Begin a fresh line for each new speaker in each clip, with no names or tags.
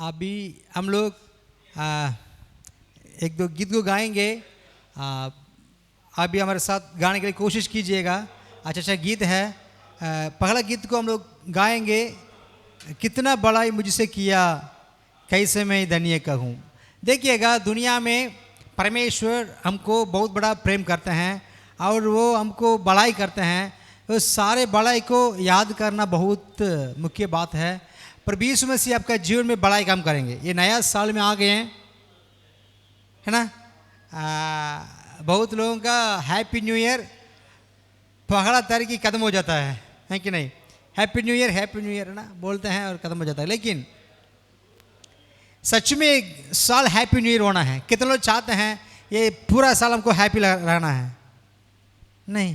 अभी हम लोग एक दो गीत को गाएंगे। अभी हमारे साथ गाने के लिए कोशिश कीजिएगा। अच्छा गीत है। पहला गीत को हम लोग गाएंगे, कितना बड़ाई मुझसे किया कैसे मैं धन्य कहूँ। देखिएगा, दुनिया में परमेश्वर हमको बहुत बड़ा प्रेम करते हैं और वो हमको बड़ाई करते हैं। तो सारे बड़ाई को याद करना बहुत मुख्य बात है। पर यीशु मसीह आपका जीवन में बड़ाई काम करेंगे। ये नया साल में आ गए हैं, है ना। बहुत लोगों का हैप्पी न्यू ईयर पहला तारीख की खत्म हो जाता है कि नहीं। हैप्पी न्यू ईयर है ना बोलते हैं और खत्म हो जाता है। लेकिन सच में साल हैप्पी न्यू ईयर होना है। कितने लोग चाहते हैं ये पूरा साल हमको हैप्पी रहना है? नहीं,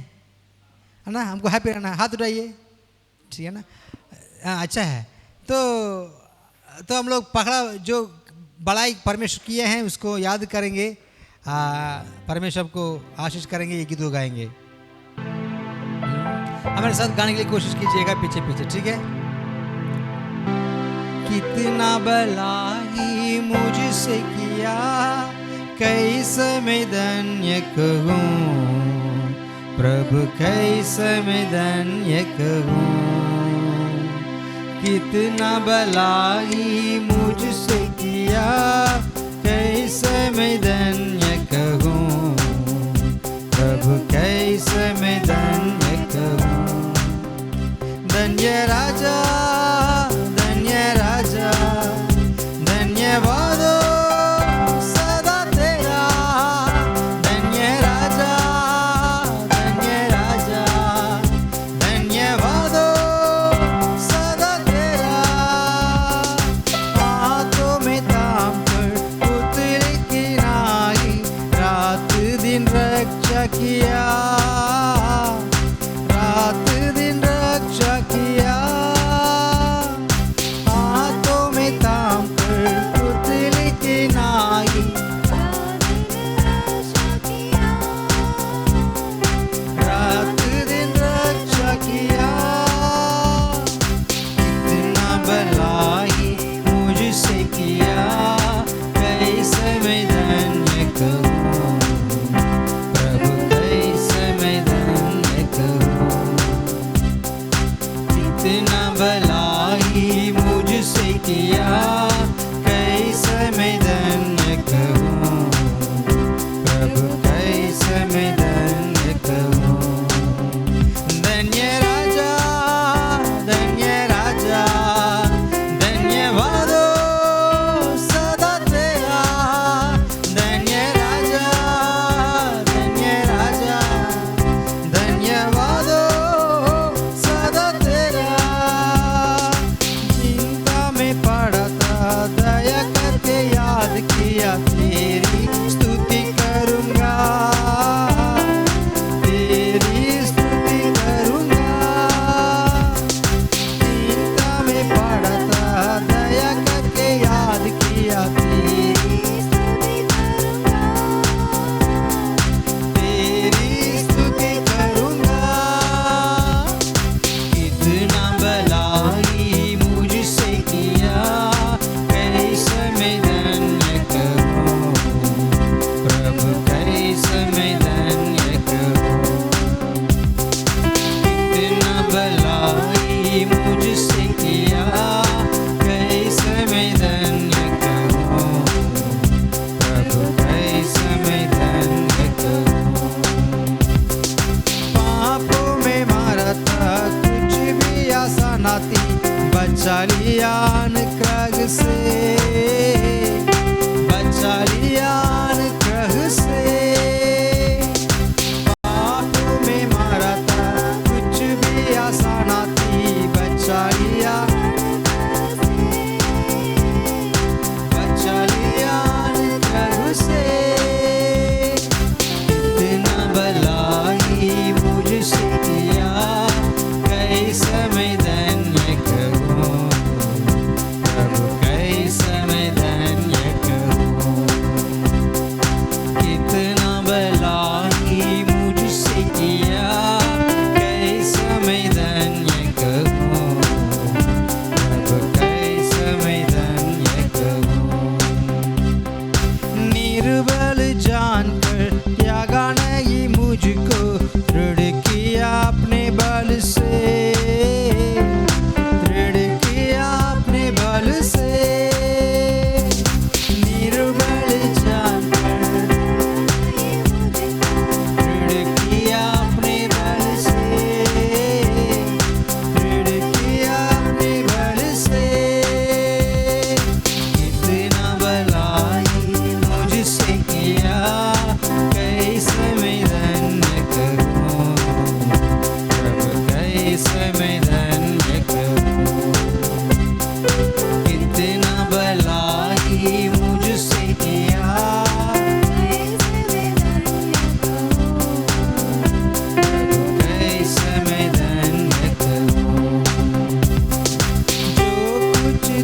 है ना। हमको हैप्पी रहना है। हाथ उठाइए, ठीक है ना। अच्छा है। तो हम लोग पकड़ा जो बड़ाई परमेश्वर किए हैं उसको याद करेंगे। परमेश्वर को आशीष करेंगे। ये गीत को गाएंगे। हमारे साथ गाने के लिए कोशिश कीजिएगा पीछे पीछे, ठीक है। कितना भलाई मुझसे किया कैसे मैं धन्य कहूँ, प्रभु कैसे मैं धन्य कहूँ। कितना भलाई मुझसे किया कैसे मैं धन्य कहूँ, प्रभु कैसे मैं धन्य कहूँ। धन्य राजा, धन्य राजा, धन्यवाद सदा तेरा। धन्य राजा, धन्य राजा, धन्यवाद सदा तेरा। हाथों में थाम कर पुतले की नाई रात दिन रक्षा किया, रात दिन रक्षा किया। हाथों में थाम कर पुतले की नाई रात दिन रक्षा किया। कितना भलाई मुझसे किया कैसे मैं धन्य कहूँ, प्रभु कैसे मैं धन्य कहूँ। कितना भलाई मुझसे किया कैसे मैं धन्य कहूँ, प्रभु कैसे मैं धन्य कहूँ। धन्य राजा, धन्य राजा, धन्यवाद सदा तेरा। धन्य राजा, धन्य राजा, धन्यवाद सदा तेरा। चिंता में पड़ा था दया करके याद किया, तेरी स्तुति करूँगा, तेरी स्तुति करूँगा। चिंता में पड़ा था दया करके याद किया, तेरी स्तुति करूँगा। कितना भलाई मुझसे किया कैसे मैं धन्य कहूँ, प्रभु कैसे मैं धन्य कहूँ। कितना भलाई मुझसे किया कैसे मैं धन्य कहूँ, प्रभु कैसे मैं धन्य कहूँ। पापों में मारा था कुछ भी आशा न थी, बचा लिया अनुग्रह से, बचा लिया अनुग्रह से। पापों में मारा था कुछ भी आशा न थी, बचा लिया, बचा लिया अनुग्रह से। कितना भलाई मुझसे किया कैसे मैं धन्य कहूँ, प्रभु कैसे मैं धन्य कहूँ।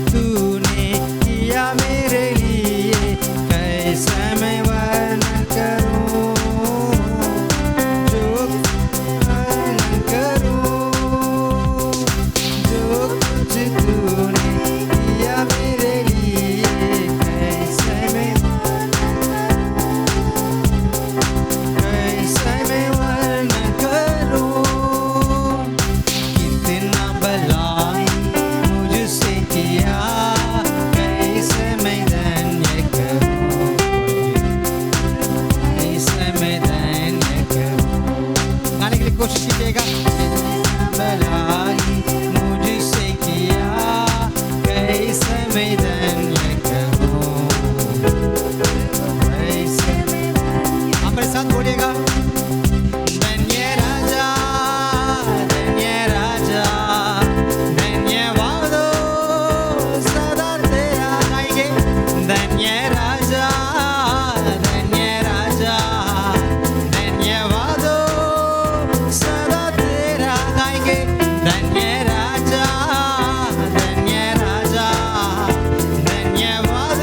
तूने किया मेरे लिए, कैसे मैं वर्णन करूं, जो वर्णन करूं, जो कुछ तूने किया मेरे लिए, कैसे मैं वर्णन करूं, कितना भला मुझसे किया, कैसे मैं धन्य करूं, कैसे मैं धन्य करूं। गाने के लिए कोशिश कीजिएगा। भलाई मुझसे किया, कैसे मैं धन्य करूं, कैसे आप मेरे साथ बोलिएगा। धन्य राजा, धन्य राजा, धन्यवाद सदा तेरा गाएंगे। धन्य राजा, धन्य राजा, धन्यवाद सदा तेरा गाएंगे। धन्य राजा, धन्य राजा, धन्यवाद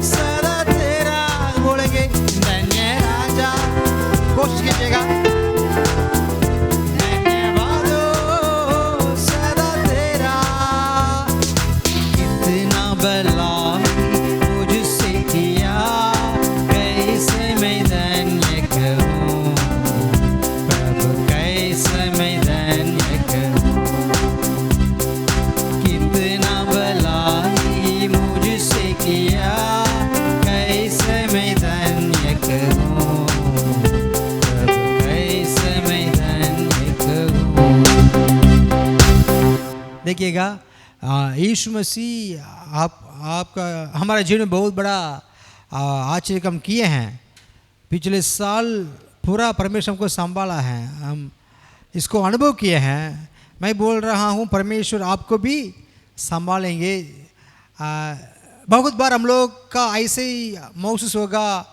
सदा तेरा बोलेंगे। धन्य राजा, कोशिश कीजिएगा। धन्यवाद सदा तेरा, कितना भला मुझसे किया, कैसे मैं धन्य करूं, प्रभु कैसे मैं धन्य करूं, कितना भला मुझसे किया, कैसे मैं धन्य करूं, प्रभु कैसे मैं धन्य करूं। देखिएगा, यीशु मसीह आपका हमारे जीवन में बहुत बड़ा आश्चर्य काम किए हैं। पिछले साल पूरा परमेश्वर हमको संभाला है, हम इसको अनुभव किए हैं। मैं बोल रहा हूँ परमेश्वर आपको भी संभालेंगे। बहुत बार हम लोग का ऐसे ही महसूस होगा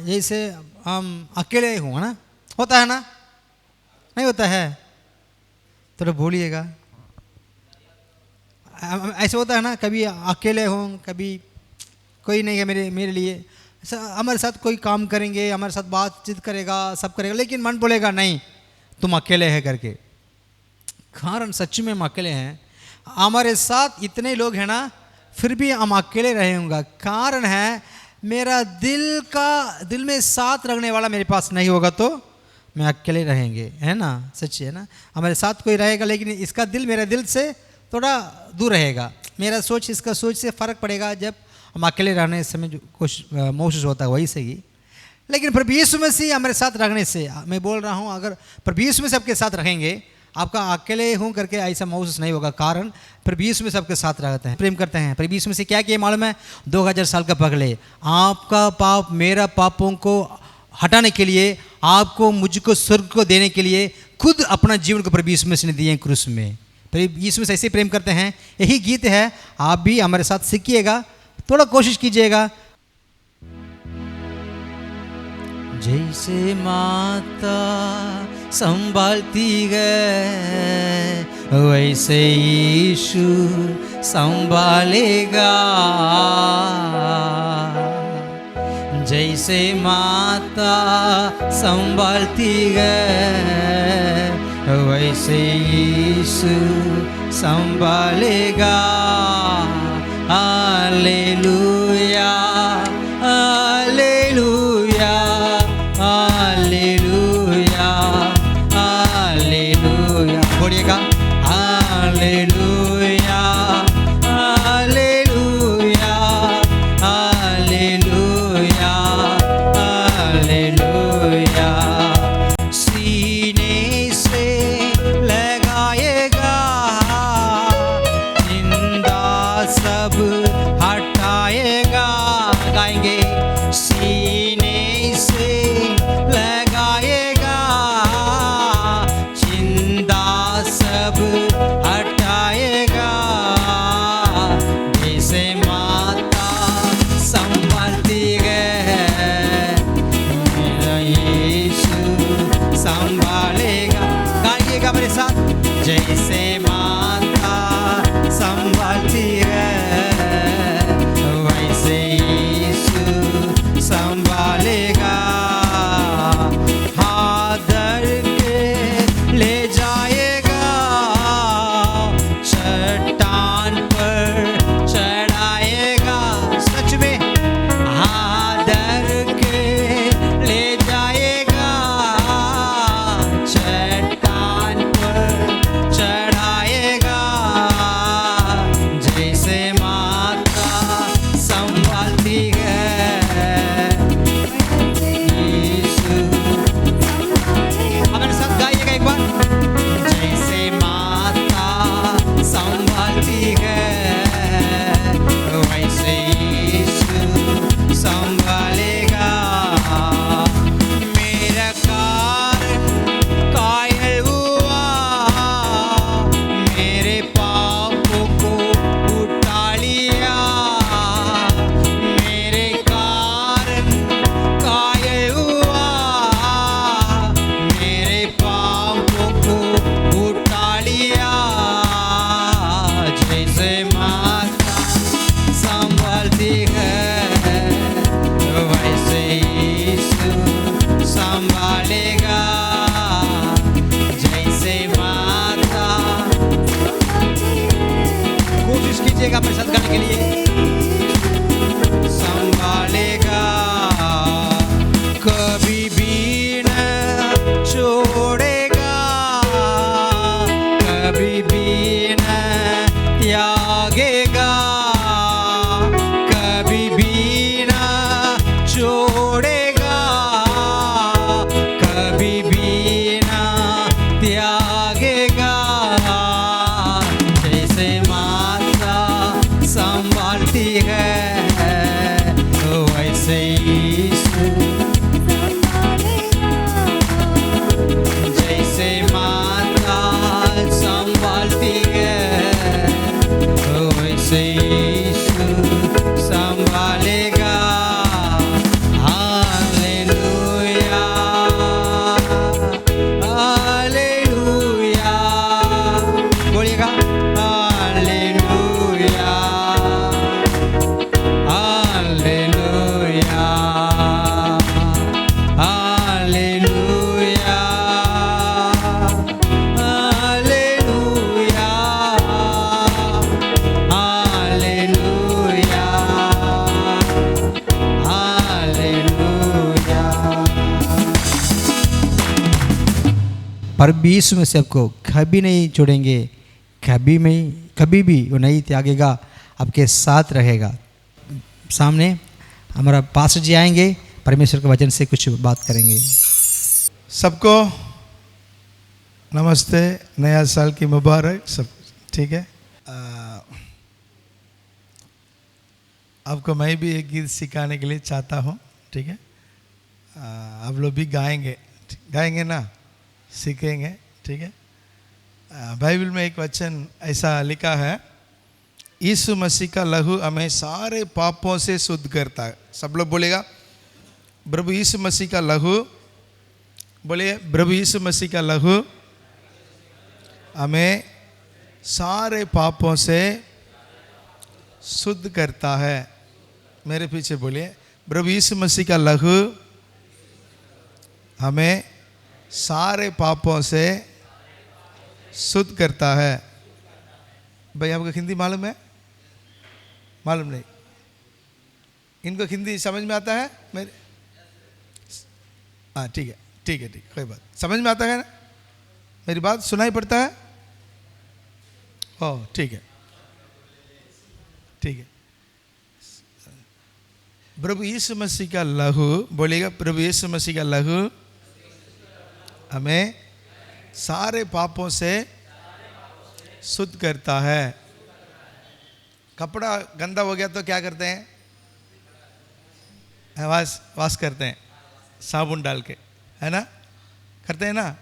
जैसे हम अकेले हूँ, है ना, होता है ना, नहीं होता है? तो बोलिएगा। ऐसे होता है ना, कभी अकेले हूँ, कभी कोई नहीं है मेरे लिए, हमारे साथ कोई काम करेंगे, हमारे साथ बातचीत करेगा, सब करेगा, लेकिन मन बोलेगा नहीं तुम अकेले है करके। कारण सच में हम अकेले हैं, हमारे साथ इतने लोग हैं ना, फिर भी हम अकेले रहेंगे। कारण है मेरा दिल में साथ रखने वाला मेरे पास नहीं होगा तो मैं अकेले रहेंगे, है ना, सच है ना। हमारे साथ कोई रहेगा लेकिन इसका दिल मेरे दिल से थोड़ा दूर रहेगा, मेरा सोच इसका सोच से फ़र्क पड़ेगा जब हम अकेले रहने समय जो कुछ महसूस होता है वही सही। लेकिन प्रभु यीशु मसीह हमारे साथ रखने से, मैं बोल रहा हूँ, अगर प्रभु यीशु मसीह आपके साथ रहेंगे, आपका अकेले हूँ करके ऐसा महसूस नहीं होगा। कारण प्रभु यीशु मसीह आपके साथ रहते हैं, प्रेम करते हैं। प्रभु यीशु मसीह क्या किए मालूम है? 2000 साल का पगले आपका पाप मेरा पापों को हटाने के लिए, आपको मुझको स्वर्ग को देने के लिए खुद अपना जीवन को प्रभु यीशु मसीह ने दिए क्रूस में। प्रभु यीशु मसीह ऐसे प्रेम करते हैं। यही गीत है, आप भी हमारे साथ सीखिएगा, थोड़ा कोशिश कीजिएगा। जैसे माता संभालती है वैसे यीशु संभालेगा। जैसे माता संभालती है वैसे यीशु संभालेगा। हालेलुया हालेलुया हालेलुया हालेलुया, बोलिएगा हालेलुया हालेलुया हालेलुया हालेलुया। सीने से लगाएगा निंदा सब हटाएगा, गाएंगे। सीने से लगाएगा चिंता सब हटाएगा। कीजिएगा मेरे साथ गाने के लिए। संभालेगा कभी भी न छोड़ेगा, कभी भी न त्यागेगा, कभी भी न छोड़ेगा, कभी भी न त्यागेगा। जैसे माता संभालती है वैसे यीशु, जैसे माता संभालती है वैसे यीशु संभालेगा। हालेलुया हालेलुया, बोलिएगा हालेलुया हालेलुया हालेलुया हालेलुया हालेलुया हालेलुया। प्रभु यीशु में से आपको कभी नहीं छोड़ेंगे, कभी भी वो नहीं त्यागेगा, आपके साथ रहेगा। सामने हमारा पास्टर जी आएंगे, परमेश्वर के वचन से कुछ बात करेंगे।
सबको नमस्ते, नया साल की मुबारक। सब ठीक है। आपको मैं भी एक गीत सिखाने के लिए चाहता हूँ, ठीक है। आप लोग भी गाएंगे ना, सीखेंगे, ठीक है। बाइबल में एक वचन ऐसा लिखा है, यीशु मसीह का लहू हमें सारे पापों से शुद्ध करता है। सब लोग बोलेगा प्रभु यीशु मसीह का लहू, बोलिए प्रभु यीशु मसीह का लहू हमें सारे पापों से शुद्ध करता है। मेरे पीछे बोलिए, प्रभु यीशु मसीह का लहू हमें सारे पापों से शुद्ध करता है। भाई आपको हिंदी मालूम है? मालूम नहीं? इनको हिंदी समझ में आता है? मेरे हाँ ठीक है, ठीक है, ठीक, कोई बात। समझ में आता है ना? मेरी बात सुनाई पड़ता है? ओह ठीक है, ठीक है। प्रभु यीशु मसीह का लहू, बोलेगा प्रभु यीशु मसीह का लहू हमें सारे पापों से शुद्ध करता है। कपड़ा गंदा हो गया तो क्या करते हैं? वाश करते हैं साबुन डाल के, है ना? करते हैं ना?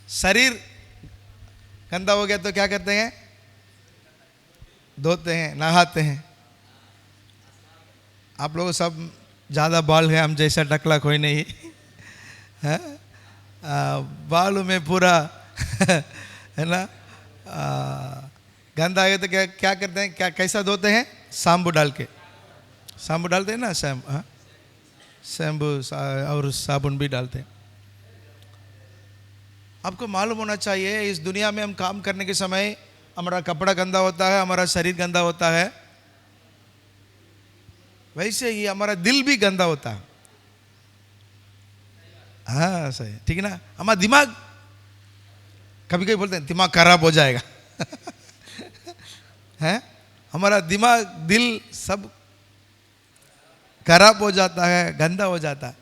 शरीर गंदा हो गया तो क्या करते हैं? धोते हैं, नहाते हैं। आप लोग सब ज़्यादा बाल है, हम जैसा टकला कोई नहीं है। बालों में पूरा है ना, गंदा आ गया तो क्या करते हैं? कैसा धोते हैं? शैम्पू डाल के। शैम्पू डालते हैं ना, शैम्पू और साबुन भी डालते हैं। आपको मालूम होना चाहिए, इस दुनिया में हम काम करने के समय हमारा कपड़ा गंदा होता है, हमारा शरीर गंदा होता है, वैसे ही हमारा दिल भी गंदा होता है। हाँ सही, ठीक है ना। हमारा दिमाग, कभी कभी बोलते हैं दिमाग खराब हो जाएगा है, हमारा दिमाग, दिल सब खराब हो जाता है, गंदा हो जाता है।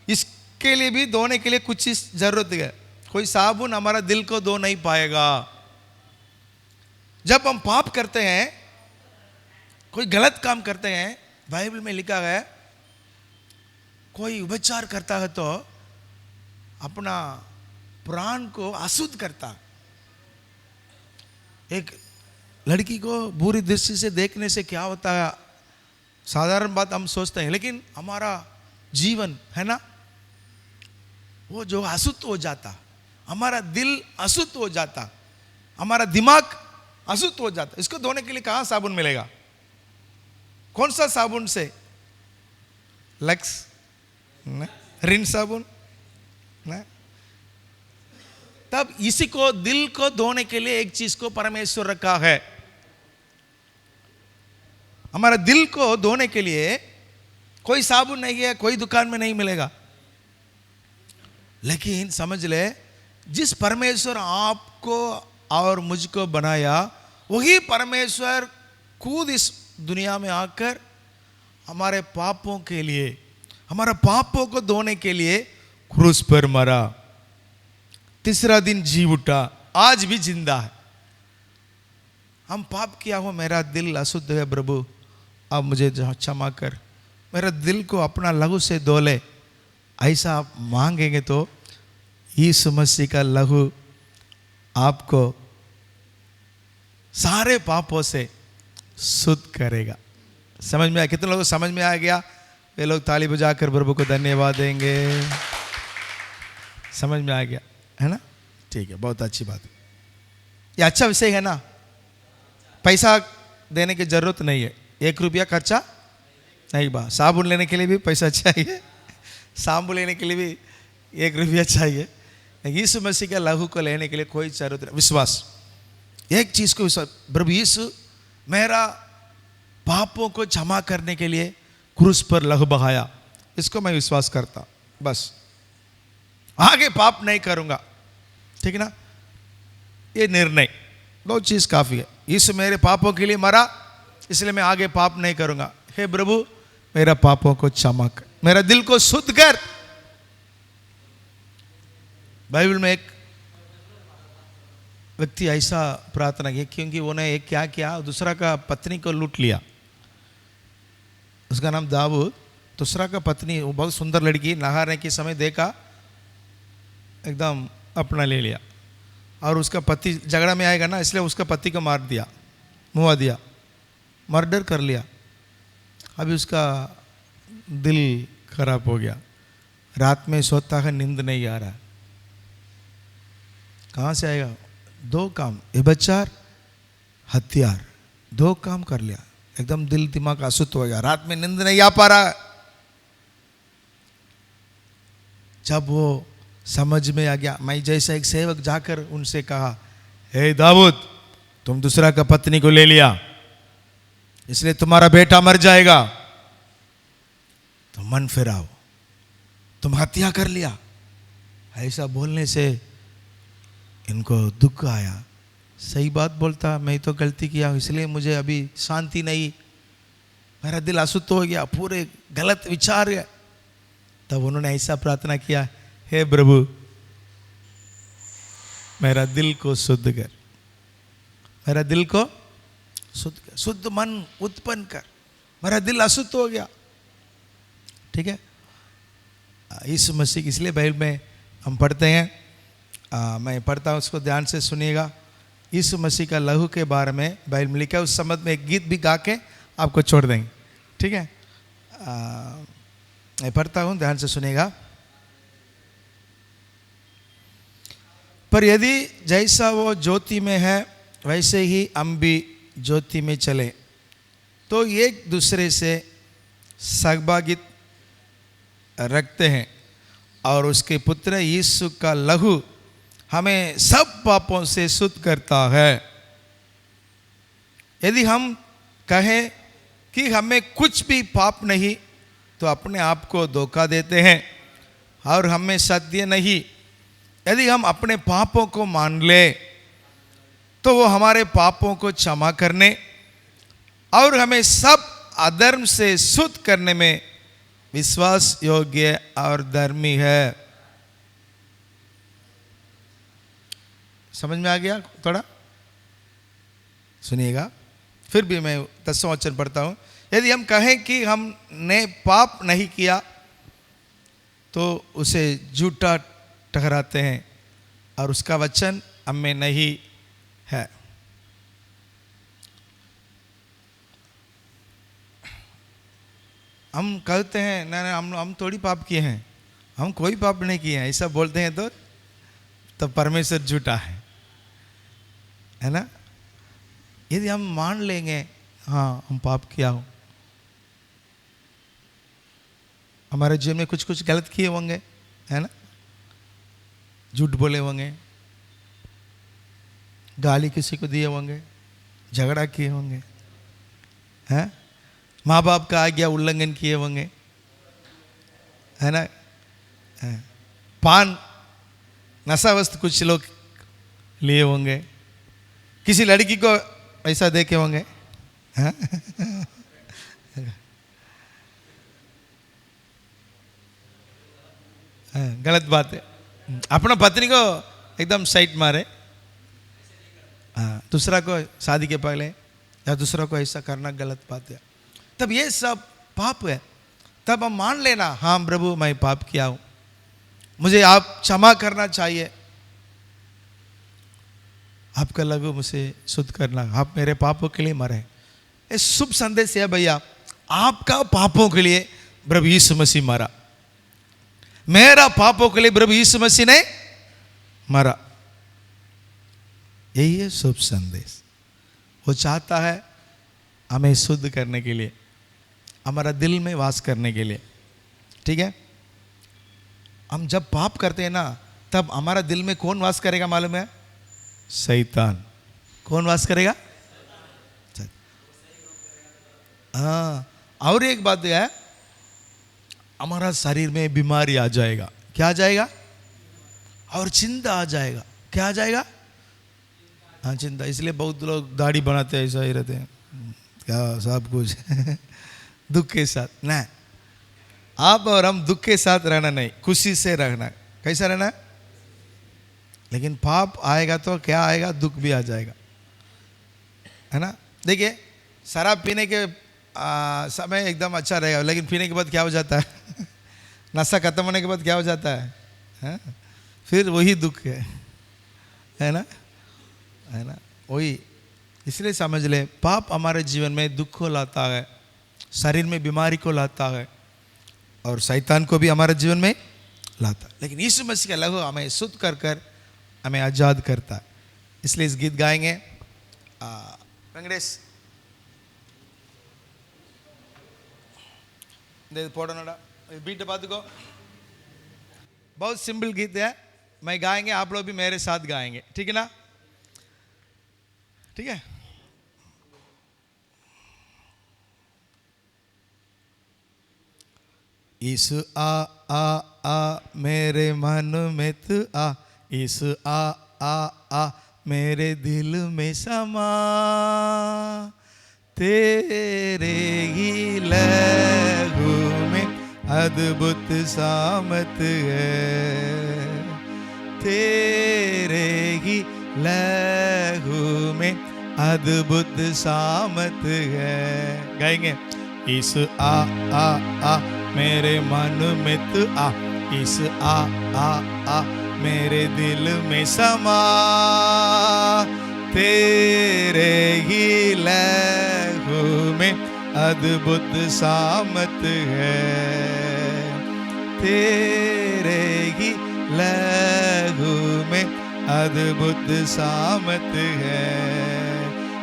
इसके लिए भी धोने के लिए कुछ चीज जरूरत है। कोई साबुन हमारा दिल को धो नहीं पाएगा। जब हम पाप करते हैं, कोई गलत काम करते हैं, बाइबल में लिखा है कोई उपचार करता है तो अपना प्राण को अशुद्ध करता। एक लड़की को बुरी दृष्टि से देखने से क्या होता है, साधारण बात हम सोचते हैं, लेकिन हमारा जीवन है ना, वो जो अशुद्ध हो जाता, हमारा दिल अशुद्ध हो जाता, हमारा दिमाग अशुद्ध हो जाता। इसको धोने के लिए कहाँ साबुन मिलेगा? कौन सा साबुन से? लक्स, रिन साबुन ना? तब इसी को, दिल को धोने के लिए एक चीज को परमेश्वर रखा है, हमारा दिल को धोने के लिए कोई साबुन नहीं है, कोई दुकान में नहीं मिलेगा। लेकिन समझ ले, जिस परमेश्वर आपको और मुझको बनाया, वही परमेश्वर खुद इस दुनिया में आकर हमारे पापों के लिए, हमारा पापों को धोने के लिए क्रूस पर मरा, तीसरा दिन जी उठा, आज भी जिंदा है। हम पाप किया हो, मेरा दिल अशुद्ध है प्रभु, अब मुझे क्षमा कर, मेरा दिल को अपना लहू से धो ले, ऐसा आप मांगेंगे तो यीशु मसीह का लहू आपको सारे पापों से शुद्ध करेगा। समझ में आया? कितने लोगों को समझ में आ गया? वे लोग ताली बजाकर प्रभु को धन्यवाद देंगे। समझ में आ गया है ना? ठीक है, बहुत अच्छी बात है। ये अच्छा विषय है ना? पैसा देने की जरूरत नहीं है, 1 रुपया खर्चा नहीं बा। साबुन लेने के लिए भी पैसा चाहिए, शैम्पू लेने के लिए भी 1 रुपया चाहिए। यीशु मसीह के लहू को लेने के लिए कोई जरूरत नहीं। विश्वास, एक चीज को विश्वास, प्रभु यीशु मेरा पापों को क्षमा करने के लिए क्रूस पर लहू बहाया, इसको मैं विश्वास करता, बस आगे पाप नहीं करूंगा। ठीक है ना? ये निर्णय, दो चीज काफी है। यीशु मेरे पापों के लिए मरा, इसलिए मैं आगे पाप नहीं करूंगा। हे प्रभु, मेरा पापों को क्षमा कर, मेरा दिल को शुद्ध कर। बाइबल में एक व्यक्ति ऐसा प्रार्थना की, क्योंकि उन्हें एक क्या किया, दूसरा का पत्नी को लूट लिया। उसका नाम दाऊद। दूसरा का पत्नी, वो बहुत सुंदर लड़की, नहाने के समय देखा, एकदम अपना ले लिया, और उसका पति झगड़ा में आएगा ना, इसलिए उसका पति को मार दिया, मुआ दिया, मर्डर कर लिया। अभी उसका दिल खराब हो गया, रात में सोता है, नींद नहीं आ रहा। कहाँ से आएगा? 2 काम, व्यभिचार, हथियार, 2 काम कर लिया, एकदम दिल दिमाग अशुद्ध हो गया, रात में नींद नहीं आ पा रहा। जब वो समझ में आ गया, मैं जैसा एक सेवक जाकर उनसे कहा, हे दाऊद, तुम दूसरा का पत्नी को ले लिया, इसलिए तुम्हारा बेटा मर जाएगा, तुम मन फिराओ, तुम हत्या कर लिया। ऐसा बोलने से इनको दुख आया। सही बात बोलता, मैं तो गलती किया, इसलिए मुझे अभी शांति नहीं, मेरा दिल अशुद्ध हो गया, पूरे गलत विचार है। तब उन्होंने ऐसा प्रार्थना किया, हे प्रभु, मेरा दिल को शुद्ध कर, मेरा दिल को शुद्ध कर, शुद्ध मन उत्पन्न कर, मेरा दिल अशुद्ध हो गया। ठीक है? यीशु मसीह, इसलिए बाइबल में हम पढ़ते हैं, मैं पढ़ता हूँ, उसको ध्यान से सुनिएगा। यीशु मसीह का लहू के बारे में बाइबल में लिखा है, उस संबंध में एक गीत भी गा के आपको छोड़ देंगे। ठीक है? मैं पढ़ता हूँ, ध्यान से सुनिएगा। पर यदि जैसा वो ज्योति में है, वैसे ही हम भी ज्योति में चले, तो एक दूसरे से सहभागित रखते हैं, और उसके पुत्र यीशु का लहू हमें सब पापों से शुद्ध करता है। यदि हम कहें कि हमें कुछ भी पाप नहीं, तो अपने आप को धोखा देते हैं और हमें सत्य नहीं। यदि हम अपने पापों को मान ले, तो वो हमारे पापों को क्षमा करने और हमें सब अधर्म से शुद्ध करने में विश्वास योग्य और धर्मी है। समझ में आ गया? थोड़ा सुनिएगा, फिर भी मैं 10वां वचन पढ़ता हूं। यदि हम कहें कि हमने पाप नहीं किया, तो उसे झूठा ठहराते हैं और उसका वचन हम में नहीं है। हम कहते हैं ना, हम थोड़ी पाप किए हैं, हम कोई पाप नहीं किए हैं, ऐसा बोलते हैं तो परमेश्वर झूठा है ना? यदि हम मान लेंगे, हाँ हम पाप किया हो, हमारे जीवन में कुछ कुछ गलत किए होंगे, है ना? झूठ बोले होंगे, गाली किसी को दिए होंगे, झगड़ा किए होंगे, हैं? माँ बाप का आज्ञा उल्लंघन किए होंगे, है ना। पान नशा वस्तु कुछ लोग लिए होंगे, किसी लड़की को ऐसा देखे होंगे, हाँ? गलत बात है। अपना पत्नी को एकदम साइड मारे, हाँ, दूसरा को शादी के पहले या दूसरा को ऐसा करना गलत बात है। तब ये सब पाप है। तब हम मान लेना, हाँ प्रभु मैं पाप किया हूँ, मुझे आप क्षमा करना चाहिए, आपका लहू मुझे शुद्ध करना, आप मेरे पापों के लिए मरे। ये शुभ संदेश है भैया, आपका पापों के लिए प्रभु यीशु मसीह मरा, मेरा पापों के लिए प्रभु यीशु मसीह ने मरा। यही है शुभ संदेश। वो चाहता है हमें शुद्ध करने के लिए, हमारा दिल में वास करने के लिए, ठीक है। हम जब पाप करते हैं ना, तब हमारा दिल में कौन वास करेगा मालूम है? शैतान। कौन वास करेगा? हाँ, और एक बात है, हमारा शरीर में बीमारी आ जाएगा। क्या आ जाएगा? और चिंता आ जाएगा। क्या आ जाएगा? हाँ, चिंता। इसलिए बहुत लोग दाढ़ी बनाते हैं, ऐसा ही रहते हैं, क्या सब कुछ दुख के साथ। नहीं, आप और हम दुख के साथ रहना नहीं, खुशी से रहना। कैसा रहना? लेकिन पाप आएगा तो क्या आएगा? दुख भी आ जाएगा, है ना। देखिए, शराब पीने के समय एकदम अच्छा रहेगा, लेकिन पीने के बाद क्या हो जाता है? नशा खत्म होने के बाद क्या हो जाता है? फिर वही दुख है ना, है ना, वही। इसलिए समझ ले, पाप हमारे जीवन में दुख को लाता है, शरीर में बीमारी को लाता है, और शैतान को भी हमारे जीवन में लाता है। लेकिन यीशु मसीह का लहू हमें शुद्ध कर कर हमें आजाद करता है। इसलिए इस गीत गाएंगे। वेंकटेश बीट बात को, बहुत सिंपल गीत है, मैं गाएंगे, आप लोग भी मेरे साथ गाएंगे, ठीक है ना? ठीक है। यीशु आ आ आ मेरे मन में तू आ, यीशु आ आ आ मेरे दिल में समा, तेरे ही लहू में अद्भुत सामत है, तेरे ही लहू में अद्भुत सामत है। गाएंगे। यीशु आ आ आ मेरे मन में तू आ, यीशु आ आ आ मेरे दिल में समा, तेरे ही लहू में अद्भुत सामत है, तेरे ही लहू में अद्भुत सामत है।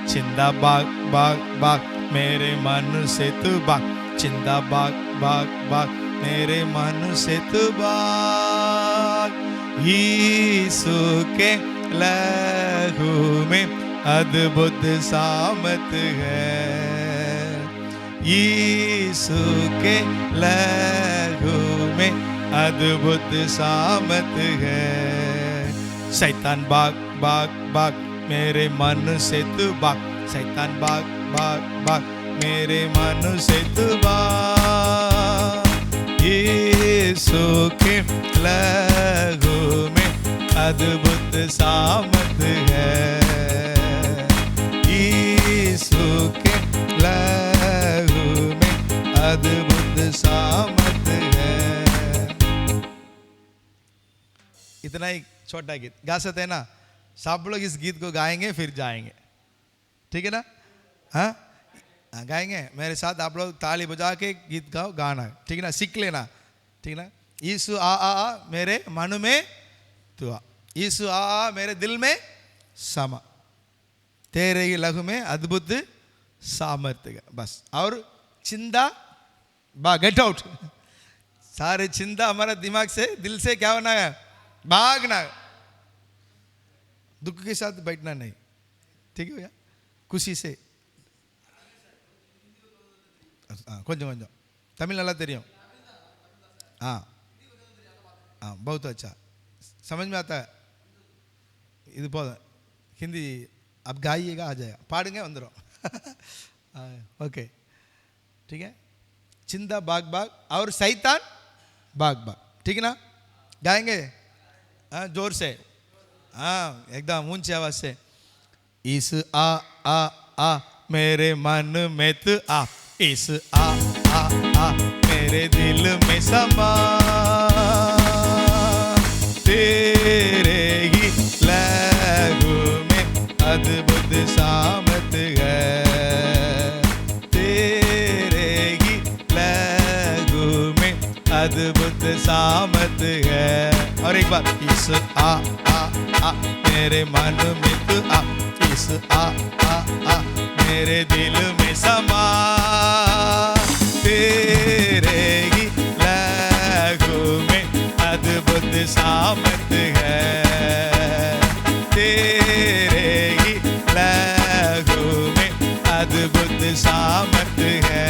चिंदा बाग बाग बाग मेरे मन से तू बाग, चिंदा बाग बाग बाग मेरे मन से तू बाग, यीशु के लहू में अद्भुत सामत है, यीशु के लहू में अद्भुत सामत है। शैतान बाग बाग बाग मेरे मन से तू बाग, शैतान बाग बाग बाग मेरे मन से तू बाग, यीशु के लहू में अद्भुत सामत है, यीशु के लहू में अद्भुत सामत है। इतना ही छोटा गीत गा सकते हैं ना? सब लोग इस गीत को गाएंगे फिर जाएंगे, ठीक है ना? हाँ, गाएंगे मेरे साथ। आप लोग ताली बजा के गीत गाओ, गाना, ठीक है ना? सीख लेना, ठीक है ना? यीशु आ आ आ मेरे मन में तू आ, यीशु आ आ मेरे दिल में समा, तेरे ही लहू में अद्भुत सामर्थ्य। बस। और चिंता बा गेट आउट, सारे चिंता हमारा दिमाग से, दिल से क्या होना है? भागना, दुख के साथ बैठना नहीं, ठीक है भैया? खुशी से கொஞ்சம் கொஞ்சம் तमिल நல்லா தெரியும் हाँ हाँ बहुत अच्छा समझ में आता है இது போதும் हिंदी अब गाइएगा आ जाएगा पाड़ेंगे अंदर ओके ठीक है चिंदा बाग बाग और शैतान बाग बाग ठीक है ना गाएंगे हाँ जोर से हाँ एकदम ऊंची आवाज से इस आ मेरे मन में तू आ इस आ मेरे दिल में समा तेरे ही लहू में अद्भुत सामत है तेरे ही लहू में अद्भुत सामत है और एक बार इस आ मेरे मन में तू आ इस आ मेरे दिल में समा तेरे ही लहू में अद्भुत सामत है तेरे ही लहू में अद्भुत सामत है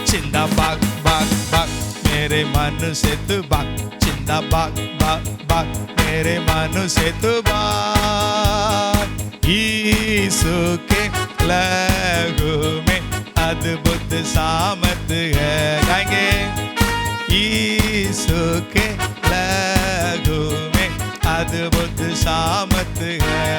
चिंदा बाग बाग बाग मेरे मन से तू बाग चिंदा बाग बाग बाग मेरे मन से तू बाग यीशु के लहू में अद्भुत सामत है गाएंगे यीशु के लहू में अद्भुत सामत है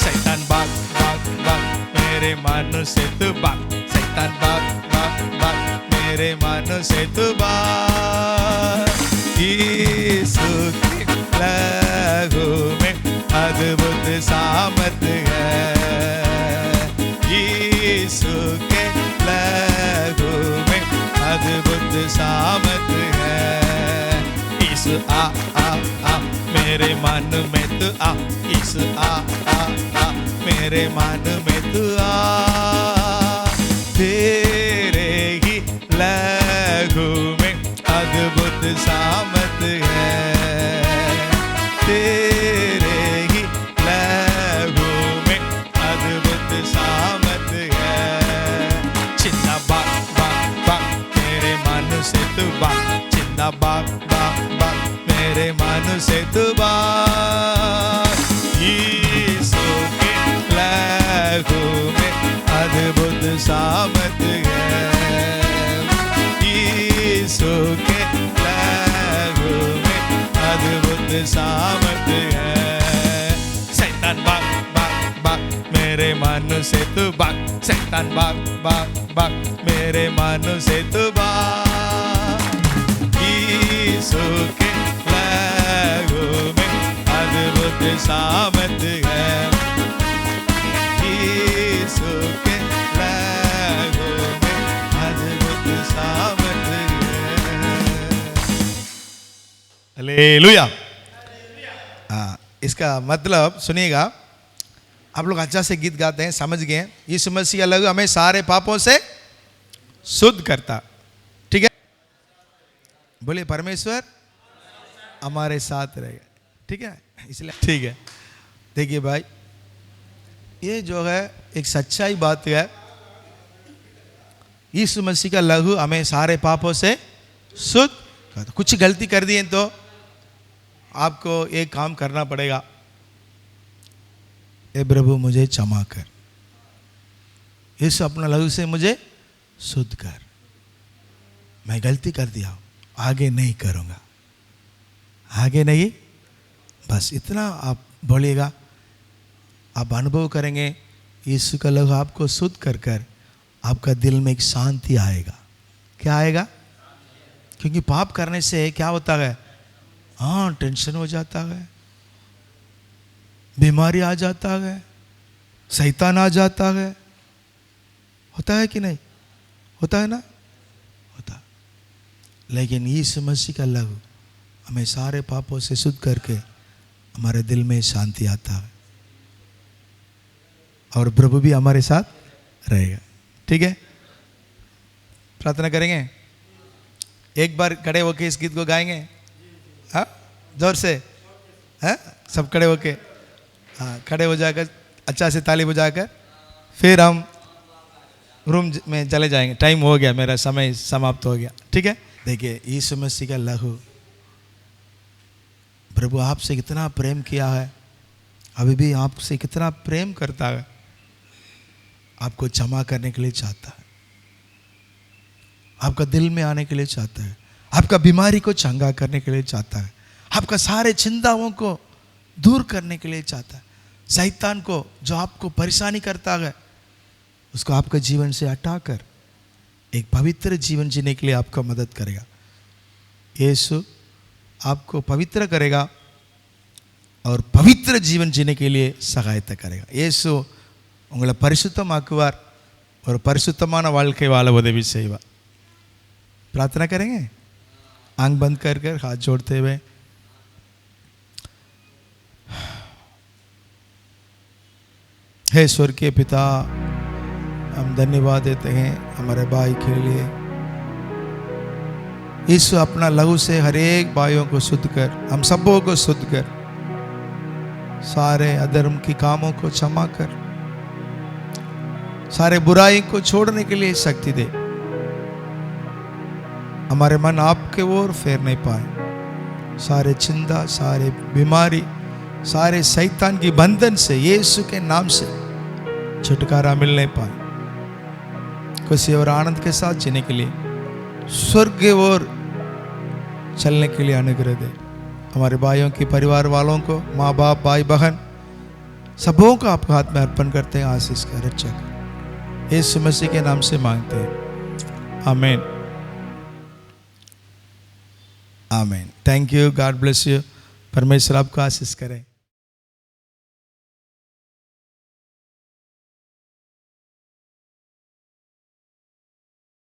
शैतान बाग बाग बाग मेरे मन से तू बाग शैतान बाग बाग बाग मेरे मन से तू बाग यीशु के लहू में अद्भुत सामत है यीशु के लहू में अद्भुत सामत है इस आ मेरे मन में तू आ इस आ मेरे मन में तू आ तेरे ही लहू में अद्भुत सामत है तेरे ही लहू में अद्भुत सामत है चिंदा बाग बाग बाग मेरे मन से तू बाग चिंदा बाग बाग बाग मेरे मन से तू बाग यीशु के लहू में अद्भुत सामत है यीशु के लहू में अद्भुत सामत है शैतान बाग बाग बाग मेरे मन से तू बाग शैतान बाग बाग बाग मेरे मन से तू बाग यीशु के लहू में अद्भुत सामत है यीशु के लहू में अद्भुत सामत है हालेलुया इसका मतलब सुनिएगा आप लोग अच्छा से गीत गाते हैं समझ गए यीशु मसीह का लहू हमें सारे पापों से शुद्ध करता ठीक है बोले परमेश्वर हमारे साथ रहेगा ठीक है इसलिए ठीक है देखिए भाई ये जो है एक सच्चाई बात है यीशु मसीह का लहू हमें सारे पापों से शुद्ध करता कुछ गलती कर दिए तो आपको एक काम करना पड़ेगा ए प्रभु मुझे क्षमा कर यीशु अपना लहू से मुझे शुद्ध कर मैं गलती कर दिया आगे नहीं करूँगा आगे नहीं बस इतना आप बोलिएगा आप अनुभव करेंगे यीशु का लहू आपको शुद्ध कर कर आपका दिल में एक शांति आएगा क्या आएगा क्योंकि पाप करने से क्या होता है हाँ टेंशन हो जाता है बीमारी आ जाता है शैतान आ जाता है होता है कि नहीं होता है ना होता लेकिन यीशु मसीह का लहू हमें सारे पापों से शुद्ध करके हमारे दिल में शांति आता है और प्रभु भी हमारे साथ रहेगा ठीक है प्रार्थना करेंगे एक बार खड़े होके इस गीत को गाएंगे हाँ जोर से हाँ सब खड़े होके हाँ खड़े हो जाकर अच्छा से ताली बजाकर फिर हम रूम में चले जाएंगे, टाइम हो गया, मेरा समय समाप्त हो गया, ठीक है। देखिए यीशु मसीह का लहू, प्रभु आपसे कितना प्रेम किया है, अभी भी आपसे कितना प्रेम करता है, आपको क्षमा करने के लिए चाहता है, आपका दिल में आने के लिए चाहता है, आपका बीमारी को चंगा करने के लिए चाहता है, आपका सारे चिंताओं को दूर करने के लिए चाहता है। शैतान को जो आपको परेशानी करता है उसको आपके जीवन से हटाकर एक पवित्र जीवन जीने के लिए आपको मदद करेगा। यीशु आपको पवित्र करेगा और पवित्र जीवन जीने के लिए सहायता करेगा। यीशु உங்களை பரிசுத்தமாக்குவார், ஒரு பரிசுத்தமான வாழ்க்கை வாழ உதவி செய்வார்। प्रार्थना करेंगे आंख बंद कर कर हाथ जोड़ते हुए। हे स्वर्गीय पिता, हम धन्यवाद देते हैं हमारे भाई के लिए। यीशु अपना लहू से हर एक भाइयों को शुद्ध कर, हम सबों को शुद्ध कर, सारे अधर्म की कामों को क्षमा कर, सारे बुराई को छोड़ने के लिए शक्ति दे। हमारे मन आपके ओर फेर नहीं पाए, सारे चिंता, सारे बीमारी, सारे शैतान की बंधन से यीशु के नाम से छुटकारा मिल नहीं पाए। खुशी और आनंद के साथ जीने के लिए, स्वर्ग की ओर चलने के लिए अनुग्रह दे। हमारे भाइयों की परिवार वालों को, माँ बाप, भाई बहन, सबों को आपके हाथ में अर्पण करते हैं। आशीष का रक्षा कर, यीशु मसीह के नाम से मांगते हैं, आमीन, आमीन। Thank you, God bless you. परमेश्वर आपको आशीष करें।